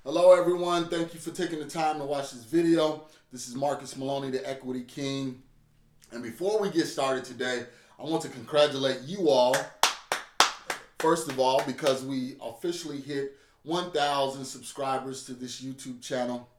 Hello everyone, thank you for taking the time to watch this video. This is Marcus Maloney, the Equity King. And before we get started today, I want to congratulate you all, first of all, because we officially hit 1,000 subscribers to this YouTube channel.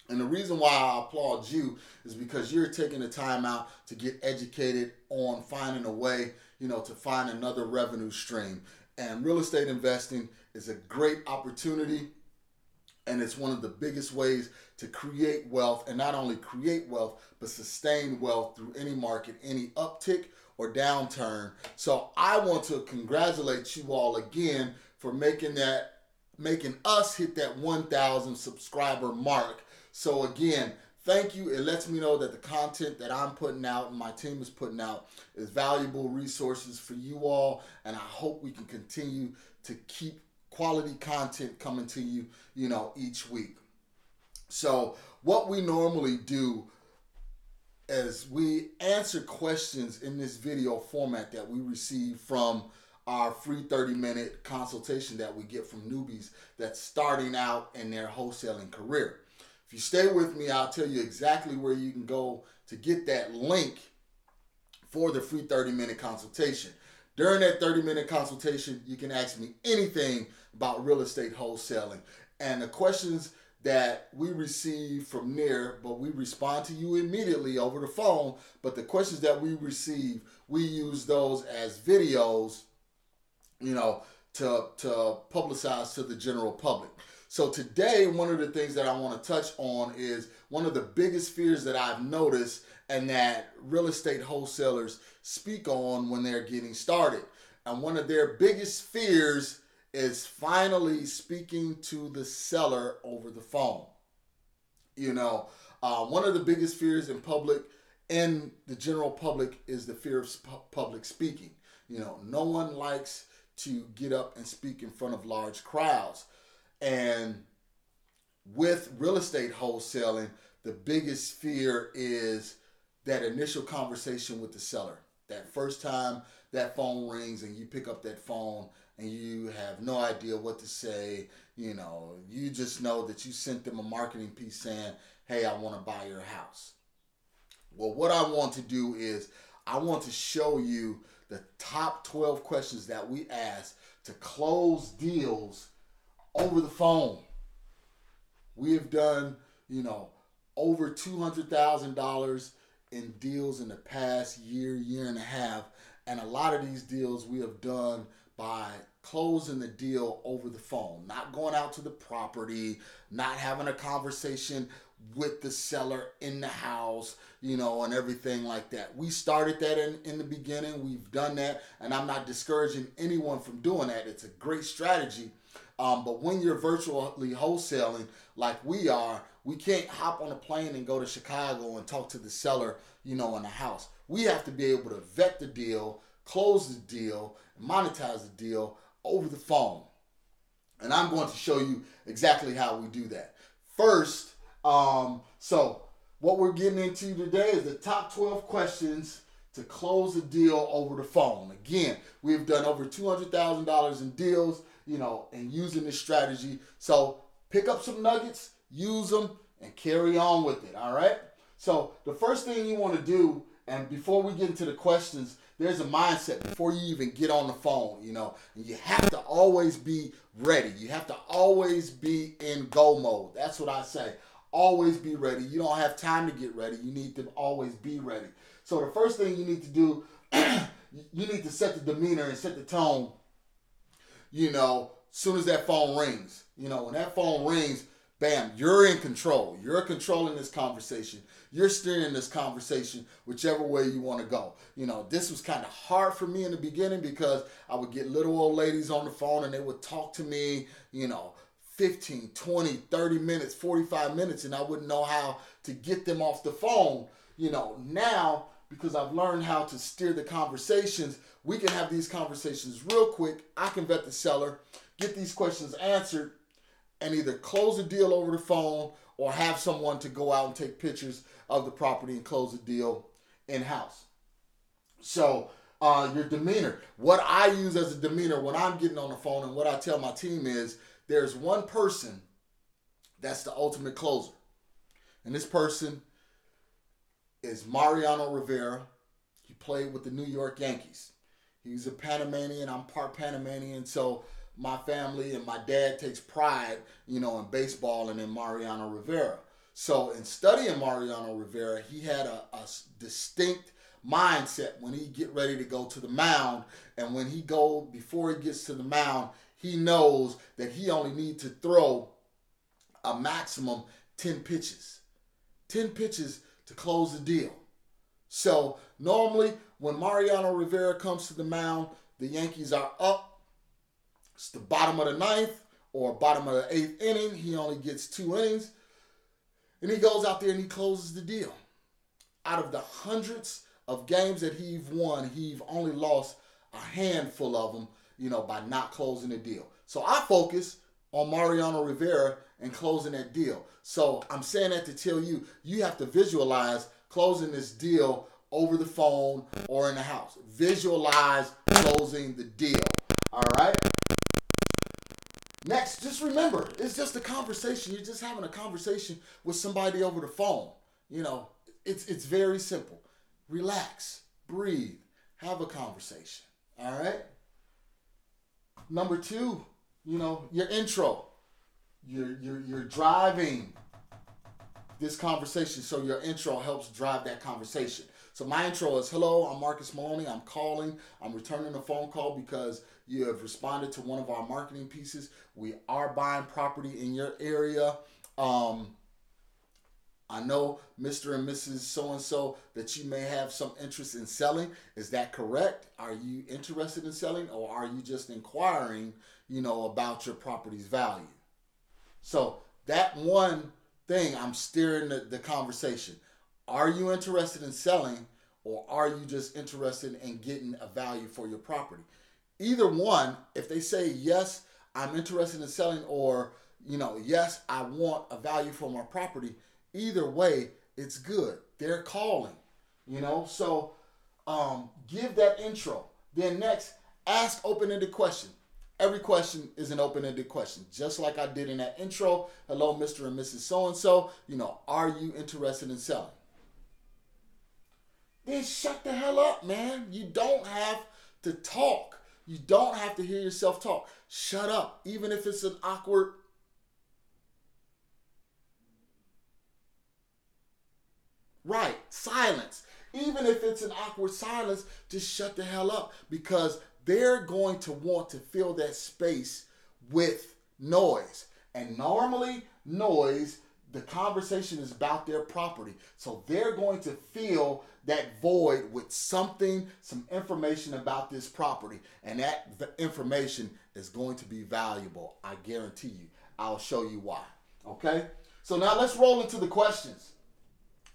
And the reason why I applaud you is because you're taking the time out to get educated on finding a way, to find another revenue stream. And real estate investing is a great opportunity. And it's one of the biggest ways to create wealth, and not only create wealth, but sustain wealth through any market, any uptick or downturn. So I want to congratulate you all again for making us hit that 1,000 subscriber mark. So again, thank you. It lets me know that the content that I'm putting out and my team is putting out is valuable resources for you all. And I hope we can continue to keep quality content coming to you, each week. So what we normally do is we answer questions in this video format that we receive from our free 30-minute consultation that we get from newbies that's starting out in their wholesaling career. If you stay with me, I'll tell you exactly where you can go to get that link for the free 30-minute consultation. During that 30-minute consultation, you can ask me anything about real estate wholesaling. And the questions that we receive from there, but we respond to you immediately over the phone, but the questions that we receive, we use those as videos, to publicize to the general public. So today, one of the things that I want to touch on is one of the biggest fears that I've noticed and that real estate wholesalers speak on when they're getting started. And one of their biggest fears is finally speaking to the seller over the phone. One of the biggest fears in the general public is the fear of public speaking. No one likes to get up and speak in front of large crowds. And with real estate wholesaling, the biggest fear is that initial conversation with the seller. That first time that phone rings and you pick up that phone and you have no idea what to say. You just know that you sent them a marketing piece saying, hey, I want to buy your house. Well, what I want to do is I want to show you the top 12 questions that we ask to close deals over the phone. We have done, over $200,000 in deals in the past year and a half. And a lot of these deals we have done by closing the deal over the phone, not going out to the property, not having a conversation with the seller in the house, and everything like that. We started that in the beginning. We've done that, and I'm not discouraging anyone from doing that. It's a great strategy. But when you're virtually wholesaling like we are, we can't hop on a plane and go to Chicago and talk to the seller, in the house. We have to be able to vet the deal, close the deal, monetize the deal over the phone. And I'm going to show you exactly how we do that. First, so what we're getting into today is the top 12 questions to close a deal over the phone. Again, we've done over $200,000 in deals, and using this strategy. So pick up some nuggets, use them, and carry on with it, all right? So the first thing you want to do, and before we get into the questions, there's a mindset before you even get on the phone, and you have to always be ready. You have to always be in go mode. That's what I say. Always be ready. You don't have time to get ready. You need to always be ready. So the first thing you need to do, you need to set the demeanor and set the tone, soon as that phone rings. When that phone rings, bam, you're in control. You're controlling this conversation. You're steering this conversation whichever way you want to go. This was kind of hard for me in the beginning because I would get little old ladies on the phone and they would talk to me, 15, 20, 30 minutes, 45 minutes, and I wouldn't know how to get them off the phone. Now, because I've learned how to steer the conversations, we can have these conversations real quick. I can vet the seller, get these questions answered, and either close the deal over the phone or have someone to go out and take pictures of the property and close the deal in-house. So your demeanor. What I use as a demeanor when I'm getting on the phone and what I tell my team is there's one person That's the ultimate closer. And this person is Mariano Rivera. He played with the New York Yankees. He's a Panamanian. I'm part Panamanian. So my family and my dad takes pride, in baseball and in Mariano Rivera. So in studying Mariano Rivera, he had a distinct mindset when he get ready to go to the mound. And before he gets to the mound, he knows that he only needs to throw a maximum 10 pitches. 10 pitches to close the deal. So normally when Mariano Rivera comes to the mound, the Yankees are up. It's the bottom of the ninth or bottom of the eighth inning. He only gets 2 innings. And he goes out there and he closes the deal. Out of the hundreds of games that he's won, he's only lost a handful of them, by not closing the deal. So I focus on Mariano Rivera and closing that deal. So I'm saying that to tell you, you have to visualize closing this deal over the phone or in the house. Visualize closing the deal. All right? Next, just remember, it's just a conversation. You're just having a conversation with somebody over the phone. It's very simple. Relax, breathe, have a conversation. All right? Number 2, your intro. You're driving this conversation, so your intro helps drive that conversation. So my intro is, hello, I'm Marcus Maloney. I'm returning a phone call because you have responded to one of our marketing pieces. We are buying property in your area. I know Mr. and Mrs. So-and-so that you may have some interest in selling. Is that correct? Are you interested in selling, or are you just inquiring, about your property's value? So that one thing, I'm steering the conversation. Are you interested in selling, or are you just interested in getting a value for your property? Either one, if they say, yes, I'm interested in selling, or, yes, I want a value for my property, either way, it's good. They're calling, So give that intro. Then next, ask open-ended question. Every question is an open-ended question. Just like I did in that intro, hello, Mr. and Mrs. So-and-so, are you interested in selling? Then shut the hell up, man. You don't have to talk. You don't have to hear yourself talk. Shut up. Even if it's an awkward... Right, silence. Even if it's an awkward silence, just shut the hell up, because they're going to want to fill that space with noise. And normally, noise, the conversation is about their property. So they're going to fill that void with something, some information about this property. And that information is going to be valuable. I guarantee you. I'll show you why. Okay? So now let's roll into the questions.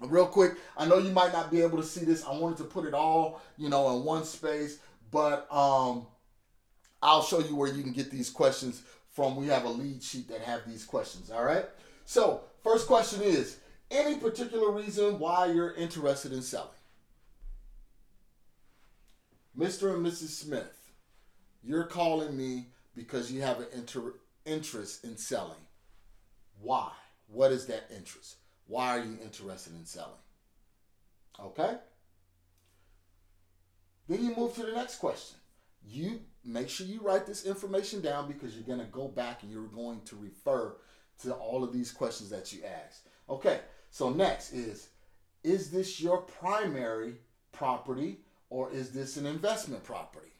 Real quick, I know you might not be able to see this. I wanted to put it all, in one space, but I'll show you where you can get these questions from. We have a lead sheet that have these questions, all right? So, first question is, any particular reason why you're interested in selling? Mr. and Mrs. Smith, you're calling me because you have an interest in selling. Why? What is that interest? Why are you interested in selling? Okay? Then you move to the next question. You make sure you write this information down, because you're going to go back and you're going to refer to all of these questions that you asked. Okay, so next is this your primary property, or is this an investment property?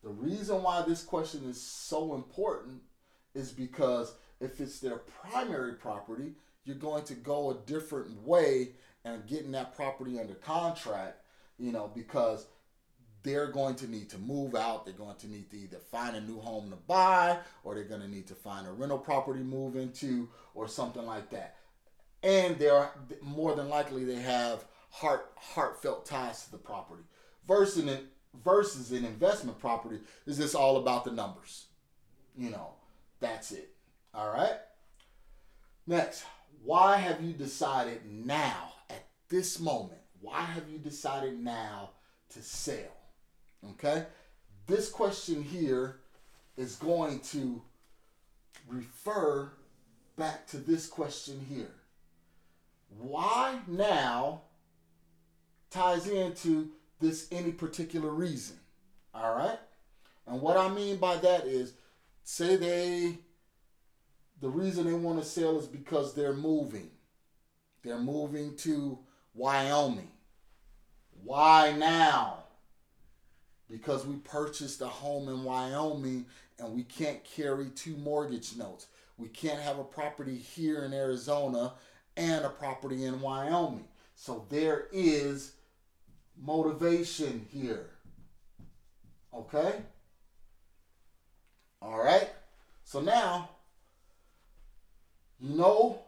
The reason why this question is so important is because if it's their primary property, you're going to go a different way and getting that property under contract, because they're going to need to move out. They're going to need to either find a new home to buy, or they're going to need to find a rental property to move into, or something like that. And they're more than likely they have heartfelt ties to the property. Versus an investment property is just all about the numbers. That's it. All right? Next, why have you decided now, at this moment, why have you decided now to sell? Okay? This question here is going to refer back to this question here. Why now ties into this any particular reason. All right? And what I mean by that is, say the reason they want to sell is because they're moving. They're moving to Wyoming. Why now? Because we purchased a home in Wyoming and we can't carry 2 mortgage notes. We can't have a property here in Arizona and a property in Wyoming. So there is motivation here. Okay? All right? So now, you know,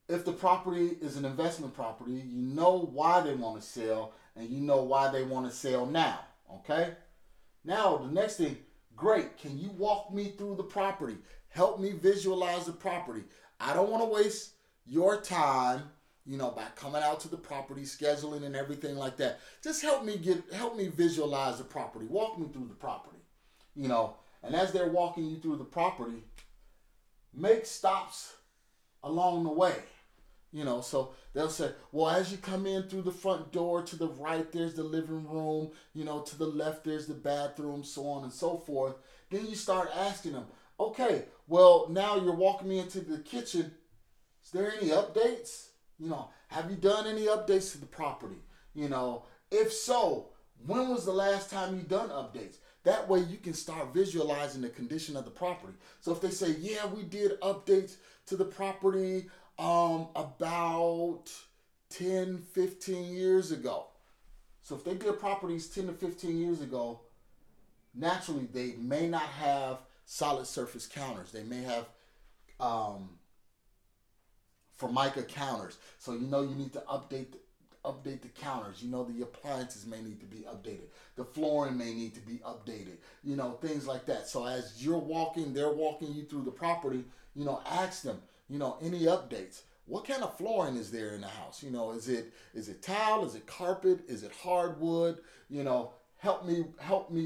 if the property is an investment property, you know why they want to sell, and you know why they want to sell now. Okay? Now, the next thing, great. Can you walk me through the property? Help me visualize the property. I don't want to waste your time, you know, by coming out to the property, scheduling and everything like that. Just help me visualize the property. Walk me through the property, you know. And as they're walking you through the property, make stops along the way, you know. So they'll say, well, as you come in through the front door, to the right, there's the living room, you know, to the left, there's the bathroom, so on and so forth. Then you start asking them, okay, well, now you're walking me into the kitchen. Is there any updates? You know, have you done any updates to the property? You know, if so, when was the last time you done updates? That way you can start visualizing the condition of the property. So if they say, yeah, we did updates to the property about 10, 15 years ago. So if they did properties 10 to 15 years ago, naturally they may not have solid surface counters. They may have Formica counters. So you know you need to update the counters. You know the appliances may need to be updated. The flooring may need to be updated. You know, things like that. So as you're walking, they're walking you through the property, you know, ask them, you know, any updates. What kind of flooring is there in the house? You know, is it tile? Is it carpet? Is it hardwood? You know, help me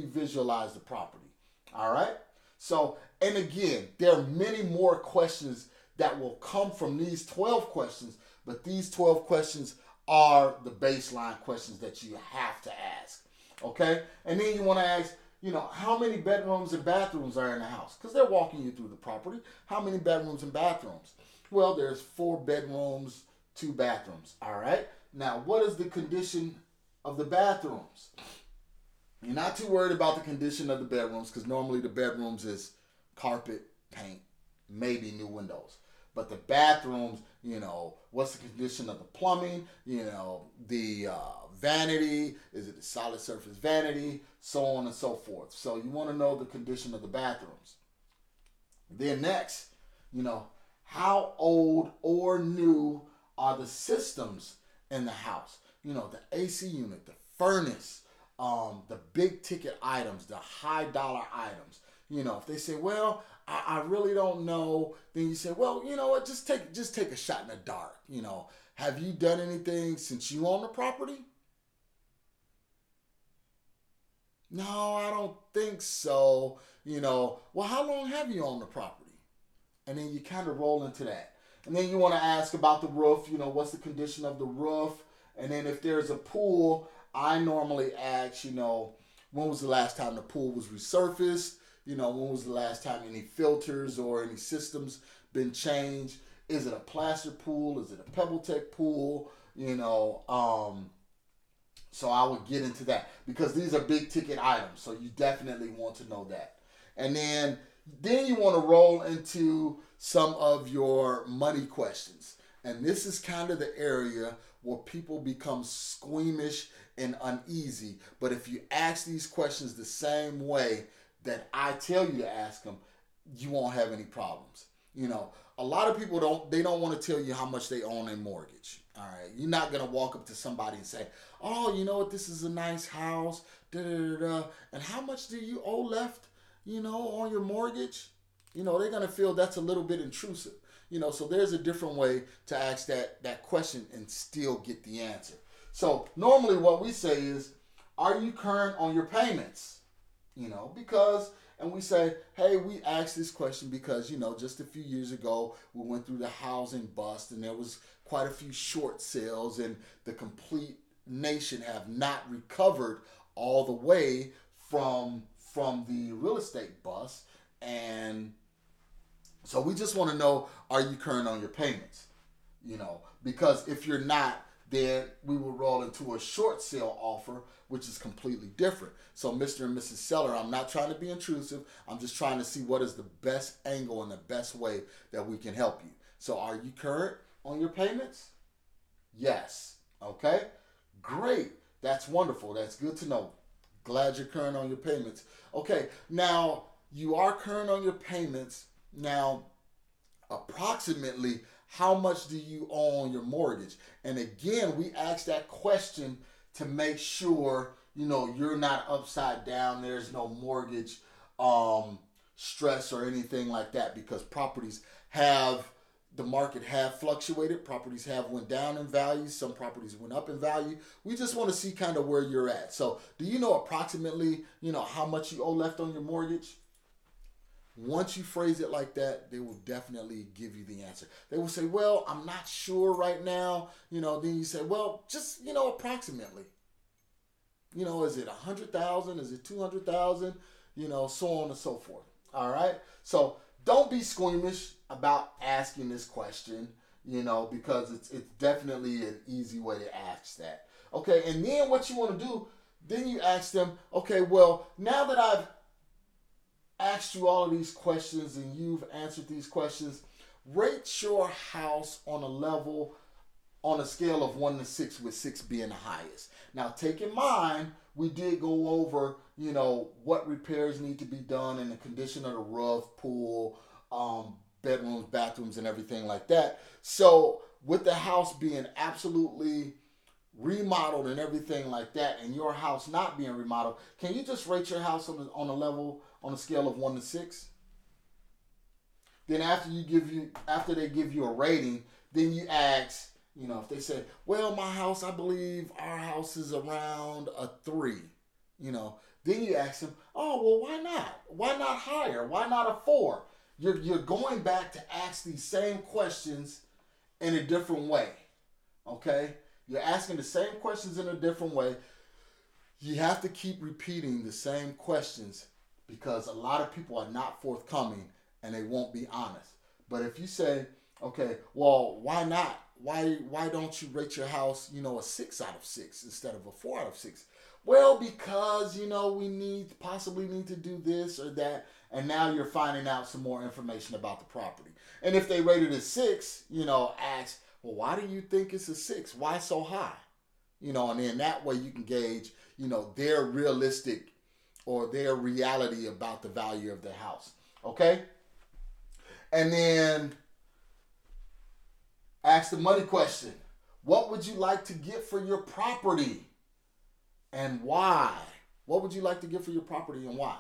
visualize the property. All right? So, and again, there are many more questions that will come from these 12 questions, but these 12 questions are the baseline questions that you have to ask. Okay? And then you want to ask, you know, how many bedrooms and bathrooms are in the house? Because they're walking you through the property. How many bedrooms and bathrooms? Well, there's 4 bedrooms, 2 bathrooms. All right? Now, what is the condition of the bathrooms? You're not too worried about the condition of the bedrooms because normally the bedrooms is carpet, paint, maybe new windows. But the bathrooms, you know, what's the condition of the plumbing? You know, the vanity, is it a solid surface vanity? So on and so forth. So you want to know the condition of the bathrooms. Then next, you know, how old or new are the systems in the house? You know, the AC unit, the furnace, the big ticket items, the high dollar items. You know, if they say, well, I really don't know, then you say, well, you know what, just take a shot in the dark. You know, have you done anything since you own the property? No, I don't think so. You know, well, how long have you owned the property? And then you kind of roll into that. And then you want to ask about the roof, you know, what's the condition of the roof? And then if there's a pool, I normally ask, you know, when was the last time the pool was resurfaced? You know, when was the last time any filters or any systems been changed? Is it a plaster pool? Is it a PebbleTech pool? You know, so I would get into that because these are big ticket items. So you definitely want to know that. And then you want to roll into some of your money questions. And this is kind of the area where people become squeamish and uneasy. But if you ask these questions the same way that I tell you to ask them, you won't have any problems. You know, a lot of people don't want to tell you how much they own a mortgage. All right. You're not going to walk up to somebody and say, oh, you know what, this is a nice house, and how much do you owe left, you know, on your mortgage? You know, they're going to feel that's a little bit intrusive. You know, so there's a different way to ask that question and still get the answer. So normally what we say is, are you current on your payments? You know, because and we say, hey, we asked this question because, just a few years ago, we went through the housing bust and there was quite a few short sales, and the complete nation have not recovered all the way from the real estate bust. And so we just want to know, are you current on your payments? Because if you're not, then we will roll into a short sale offer, which is completely different. So Mr. and Mrs. Seller, I'm not trying to be intrusive. I'm just trying to see what is the best angle and the best way that we can help you. So are you current on your payments? Yes. Okay. Great. That's wonderful. That's good to know. Glad you're current on your payments. Okay. Now, you are current on your payments. Now, approximately how much do you owe on your mortgage? And again, we ask that question to make sure, you're not upside down. There's no mortgage stress or anything like that, because the market have fluctuated. Properties have went down in value. Some properties went up in value. We just want to see kind of where you're at. So do you know approximately, how much you owe left on your mortgage? Once you phrase it like that, they will definitely give you the answer. They will say, well, I'm not sure right now. Then you say, well, just, approximately. Is it 100,000? Is it 200,000? So on and so forth. All right. So don't be squeamish about asking this question, because it's definitely an easy way to ask that. Okay. And then what you want to do, then you ask them, okay, well, now that I've asked you all of these questions and you've answered these questions, rate your house on a scale of 1 to 6, with 6 being the highest. Now, take in mind, we did go over, what repairs need to be done and the condition of the roof, pool, bedrooms, bathrooms, and everything like that. So with the house being absolutely remodeled and everything like that, and your house not being remodeled, can you just rate your house on a scale of 1 to 6? Then after they give you a rating, then you ask, if they say, well, I believe our house is around a 3, then you ask them, oh, well, why not? Why not higher? Why not a 4? You're going back to ask these same questions in a different way, okay? You're asking the same questions in a different way. You have to keep repeating the same questions, because a lot of people are not forthcoming and they won't be honest. But if you say, okay, well, why not? Why don't you rate your house, a 6 out of 6 instead of a 4 out of 6? Well, because, we possibly need to do this or that. And now you're finding out some more information about the property. And if they rated it 6, ask, well, why do you think it's a 6? Why so high? And then that way you can gauge, their realistic or their reality about the value of their house. Okay? And then ask the money question. What would you like to get for your property and why? What would you like to get for your property and why?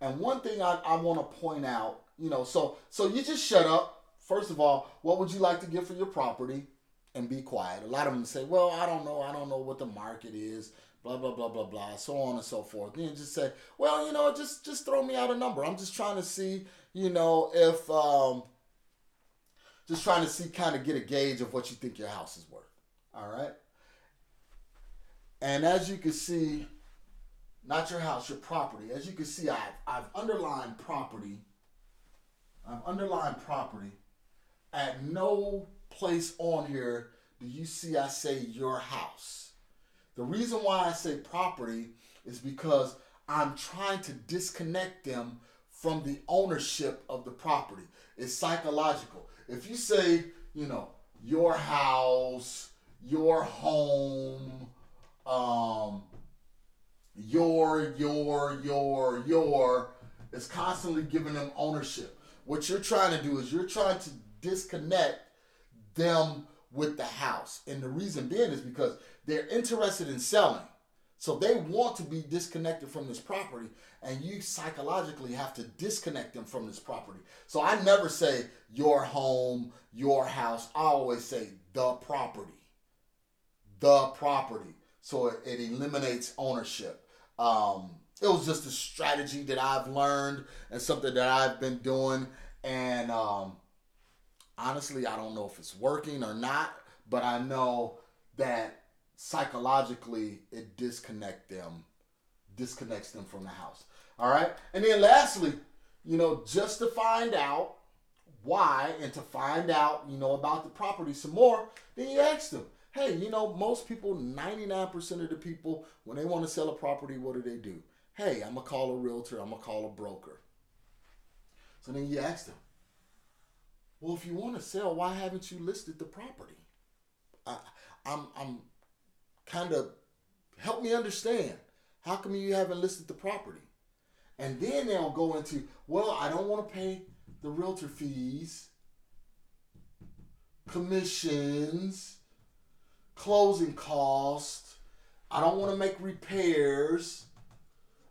And one thing I want to point out, so you just shut up. First of all, what would you like to get for your property? And be quiet. A lot of them say, well, I don't know what the market is, blah, blah, blah, blah, blah, so on and so forth. Then just say, well, just throw me out a number. I'm just trying to see, if, just trying to see, kind of get a gauge of what you think your house is worth. All right. And as you can see, not your house, your property. As you can see, I've underlined property. I've underlined property. At no place on here do you see I say your house. The reason why I say property is because I'm trying to disconnect them from the ownership of the property. It's psychological. If you say, your house, your home, your, it's constantly giving them ownership. What you're trying to do is you're trying to disconnect them with the house. And the reason being is because they're interested in selling. So they want to be disconnected from this property, and you psychologically have to disconnect them from this property. So I never say your home, your house. I always say the property. The property. So it eliminates ownership. it was just a strategy that I've learned and something that I've been doing. And honestly, I don't know if it's working or not, but I know that psychologically it disconnects them from the house. All right. And then lastly, just to find out why and to find out, about the property some more, then you ask them, hey, most people, 99% of the people, when they want to sell a property, what do? Hey, I'm going to call a realtor. I'm going to call a broker. So then you ask them, well, if you want to sell, why haven't you listed the property? I'm kind of, help me understand. How come you haven't listed the property? And then they'll go into, well, I don't want to pay the realtor fees, commissions, closing costs. I don't want to make repairs.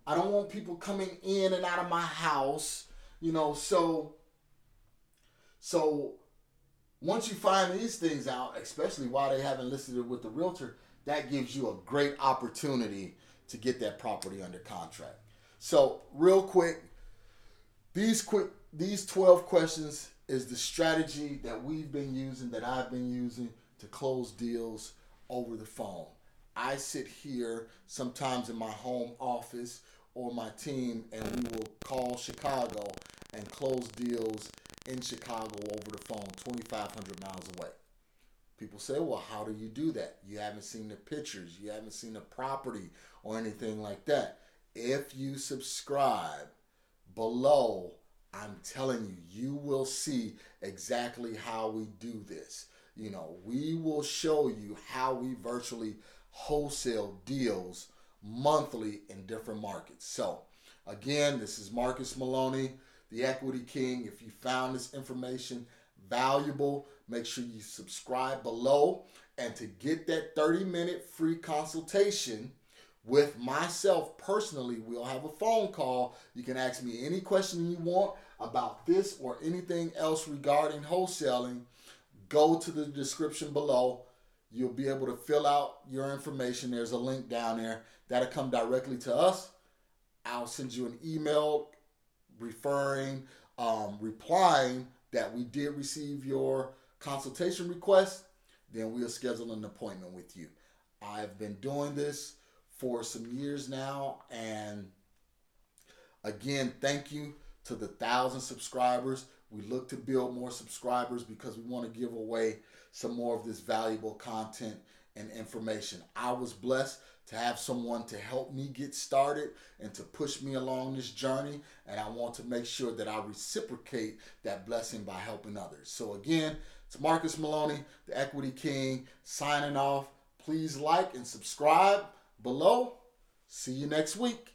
I don't want people coming in and out of my house. So once you find these things out, especially why they haven't listed it with the realtor, that gives you a great opportunity to get that property under contract. So real quick, these 12 questions is the strategy that we've been using, that I've been using to close deals over the phone. I sit here sometimes in my home office or my team, and we will call Chicago and close deals in Chicago over the phone, 2,500 miles away. People say, well, how do you do that? You haven't seen the pictures. You haven't seen the property or anything like that. If you subscribe below, I'm telling you, you will see exactly how we do this. We will show you how we virtually wholesale deals monthly in different markets. So, again, this is Marcus Maloney, the Equity King. If you found this information valuable, make sure you subscribe below. And to get that 30-minute free consultation with myself personally, we'll have a phone call. You can ask me any question you want about this or anything else regarding wholesaling. Go to the description below. You'll be able to fill out your information. There's a link down there. That'll come directly to us. I'll send you an email replying that we did receive your consultation request. Then we'll schedule an appointment with you. I've been doing this for some years now. And again, thank you to the 1,000 subscribers. We look to build more subscribers because we want to give away some more of this valuable content and information. I was blessed to have someone to help me get started and to push me along this journey. And I want to make sure that I reciprocate that blessing by helping others. So again, it's Marcus Maloney, the Equity King, signing off. Please like and subscribe below. See you next week.